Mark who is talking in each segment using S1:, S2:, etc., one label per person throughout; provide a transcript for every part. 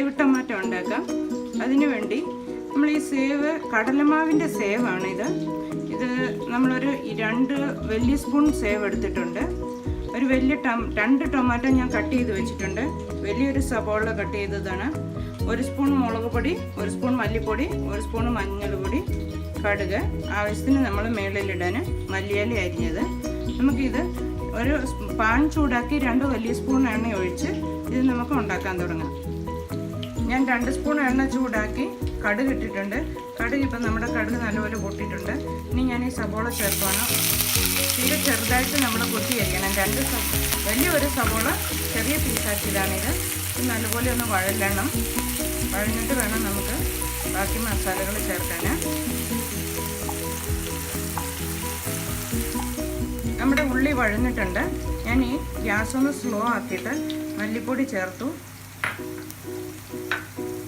S1: Save tomato ഉണ്ടാക്കാം. അതിനു വേണ്ടി നമ്മൾ ഈ സേവ് കടലമാവിൻ്റെ സേവാണിത്. ഇത് നമ്മളൊരു 2 വലിയ സ്പൂൺ സേവ് എടുത്തിട്ടുണ്ട്. ഒരു വലിയ 2 ടൊമാറ്റോ ഞാൻ കട്ട് ചെയ്ത് വെച്ചിട്ടുണ്ട്. വലിയൊരു സബോള കട്ട് ചെയ്തതാണ്. 1 സ്പൂൺ മുളക് പൊടി, 1 സ്പൂൺ മല്ലിപ്പൊടി, 1 സ്പൂൺ മഞ്ഞൾപ്പൊടി, കടുക്, ആവശ്യത്തിന് നമ്മൾ മേളിലിടാൻ മല്ലിയില അരിഞ്ഞത്. നമുക്കിത് ഒരു പാൻ ചൂടാക്കി 2 വലിയ സ്പൂൺ എണ്ണ ഒഴിച്ച് ഇത് നമുക്ക് ഉണ്ടാക്കാൻ തുടങ്ങാം. ഞാൻ 2 സ്പൂൺ എണ്ണ ചൂടാക്കി കടുക് ഇട്ടിട്ടുണ്ട്. കടുക് ഇപ്പം നമ്മുടെ കടുക് നല്ലപോലെ പൊട്ടിയിട്ടുണ്ട്. ഇനി ഞാൻ ഈ സബോള ചേർക്കണം. തീരെ ചെറുതായിട്ട് നമ്മൾ കൊത്തി അരിയണം. വലിയൊരു സബോള ചെറിയ പീസാക്കിയതാണിത്. ഇത് നല്ലപോലെ ഒന്ന് വഴലണം. വഴഞ്ഞിട്ട് വേണം നമുക്ക് ബാക്കി മസാലകൾ ചേർക്കാൻ. നമ്മുടെ ഉള്ളി വഴഞ്ഞിട്ടുണ്ട്. ഞാൻ ഈ ഗ്യാസ് ഒന്ന് സ്ലോ ആക്കിയിട്ട് മല്ലിപ്പൊടി ചേർത്തു.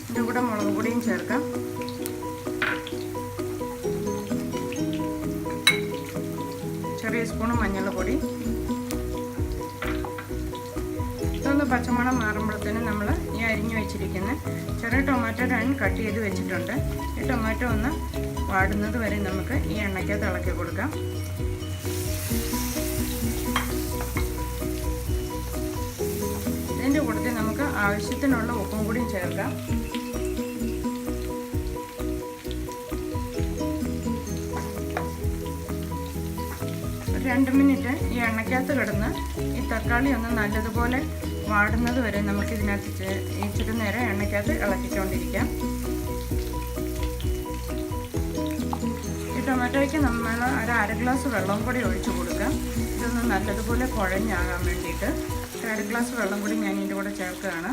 S1: ഇതിൻ്റെ കൂടെ മുളക് പൊടിയും ചേർക്കാം. ചെറിയ സ്പൂണ് മഞ്ഞൾപ്പൊടി. ഇതൊന്ന് പച്ചമണം മാറുമ്പോഴത്തേനും നമ്മൾ ഈ അരിഞ്ഞു വെച്ചിരിക്കുന്ന ചെറിയ ടൊമാറ്റോ 2 കട്ട് ചെയ്ത് വെച്ചിട്ടുണ്ട്. ഈ ടൊമാറ്റോ ഒന്ന് വാടുന്നത് വരെ നമുക്ക് ഈ എണ്ണയ്ക്കകത്ത് ഇളക്കി കൊടുക്കാം. ഇതിൻ്റെ കൂട്ടത്തിൽ നമുക്ക് ആവശ്യത്തിനുള്ള ഉപ്പും കൂടിയും ചേർക്കാം. ഒരു 2 മിനിറ്റ് ഈ എണ്ണയ്ക്കകത്ത് കിടന്ന് ഈ തക്കാളി ഒന്ന് നല്ലതുപോലെ വാടുന്നത് വരെ നമുക്ക് ഇതിനകത്ത് ഇച്ചിരി നേരം എണ്ണയ്ക്കകത്ത് ഇളക്കിക്കൊണ്ടിരിക്കാം. ഈ ടൊമാറ്റോയ്ക്ക് നമ്മൾ ഒരു 1/2 ഗ്ലാസ് വെള്ളം കൂടി ഒഴിച്ചു കൊടുക്കാം. ഇതൊന്ന് നല്ലതുപോലെ കുഴഞ്ഞാകാൻ വേണ്ടിയിട്ട് 1/2 ഗ്ലാസ് വെള്ളം കൂടി ഞാൻ ഇതിൻ്റെ കൂടെ ചേർക്കുകയാണ്.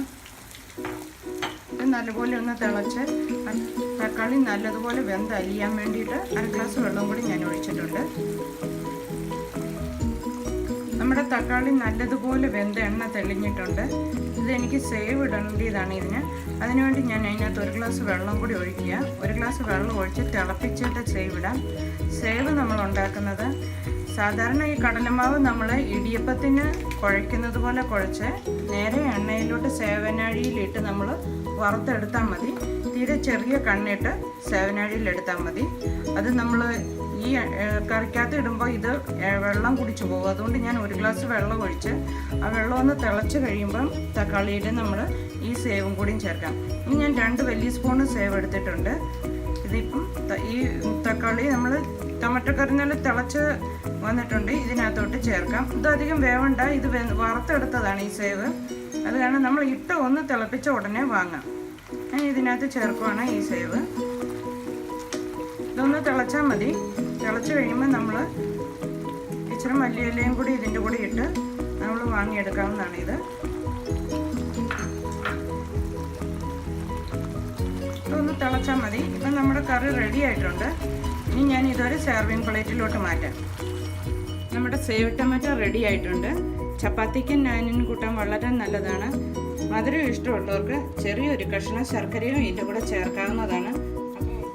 S1: ഇത് നല്ലപോലെ ഒന്ന് തിളച്ച് തക്കാളി നല്ലതുപോലെ വെന്തലിയാൻ വേണ്ടിയിട്ട് 1/2 ഗ്ലാസ് വെള്ളം കൂടി ഞാൻ ഒഴിച്ചിട്ടുണ്ട്. നമ്മുടെ തക്കാളി നല്ലതുപോലെ വെന്ത എണ്ണ തെളിഞ്ഞിട്ടുണ്ട്. ഇതെനിക്ക് സേവ് ഇടേണ്ടതാണ് ഇതിന്. അതിനുവേണ്ടി ഞാൻ അതിനകത്ത് 1 ഗ്ലാസ് വെള്ളം കൂടി ഒഴിക്കുക. 1 ഗ്ലാസ് വെള്ളം ഒഴിച്ച് തിളപ്പിച്ചിട്ട് സേവ് ഇടാം. സേവ് നമ്മൾ ഉണ്ടാക്കുന്നത് സാധാരണ ഈ കടലമാവ് നമ്മൾ ഇടിയപ്പത്തിന് കുഴയ്ക്കുന്നത് പോലെ കുഴച്ച് നേരെ എണ്ണയിലോട്ട് സേവനാഴിയിലിട്ട് നമ്മൾ വറുത്തെടുത്താൽ മതി. തീരെ ചെറിയ കണ്ണിട്ട് സേവനാഴിയിലെടുത്താൽ മതി. അത് നമ്മൾ ഈ കറിക്കകത്ത് ഇടുമ്പോൾ ഇത് വെള്ളം കുടിച്ചു പോകും. അതുകൊണ്ട് ഞാൻ 1 ഗ്ലാസ് വെള്ളം ഒഴിച്ച് ആ വെള്ളം ഒന്ന് തിളച്ച് കഴിയുമ്പം തക്കാളിയിൽ നമ്മൾ ഈ സേവും കൂടിയും ചേർക്കാം. ഇനി ഞാൻ 2 വലിയ സ്പൂണ് സേവ് എടുത്തിട്ടുണ്ട്. ഇതിപ്പം ഈ തക്കാളി നമ്മൾ ടൊമാറ്റോ കറി നല്ല തിളച്ച് വന്നിട്ടുണ്ട്. ഇതിനകത്തോട്ട് ചേർക്കാം. ഇതധികം വേവണ്ട. ഇത് വറുത്തെടുത്തതാണ് ഈ സേവ്. അത് കാരണം നമ്മൾ ഇട്ട് ഒന്ന് തിളപ്പിച്ച ഉടനെ വാങ്ങാം. ഞാൻ ഇതിനകത്ത് ചേർക്കുവാണ് ഈ സേവ്. ഇതൊന്ന് തിളച്ചാൽ മതി. തിളച്ച് കഴിയുമ്പോൾ നമ്മൾ ഇച്ചിരി മല്ലിയിലയും കൂടി ഇതിൻ്റെ കൂടെ ഇട്ട് നമ്മൾ വാങ്ങിയെടുക്കാവുന്നതാണ്. ഇത് ഇതൊന്ന് തിളച്ചാൽ മതി. ഇപ്പം നമ്മുടെ കറി റെഡി ആയിട്ടുണ്ട്. ഇനി ഞാൻ ഇതൊരു സെർവിങ് പ്ലേറ്റിലോട്ട് മാറ്റാം. നമ്മുടെ സേവ് ടൊമാറ്റോ റെഡി ആയിട്ടുണ്ട്. ചപ്പാത്തിക്കും നാനിനും കൂട്ടാൻ വളരെ നല്ലതാണ്. മധുരം ഇഷ്ടമുള്ളവർക്ക് ചെറിയൊരു കഷ്ണം ശർക്കരയോ ഇതിൻ്റെ കൂടെ ചേർക്കാവുന്നതാണ്.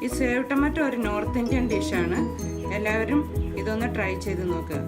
S1: ഈ സേവ് ടൊമാറ്റോ ഒരു നോർത്ത് ഇന്ത്യൻ ഡിഷാണ്. എല്ലാവരും ഇതൊന്ന് ട്രൈ ചെയ്ത് നോക്കുക.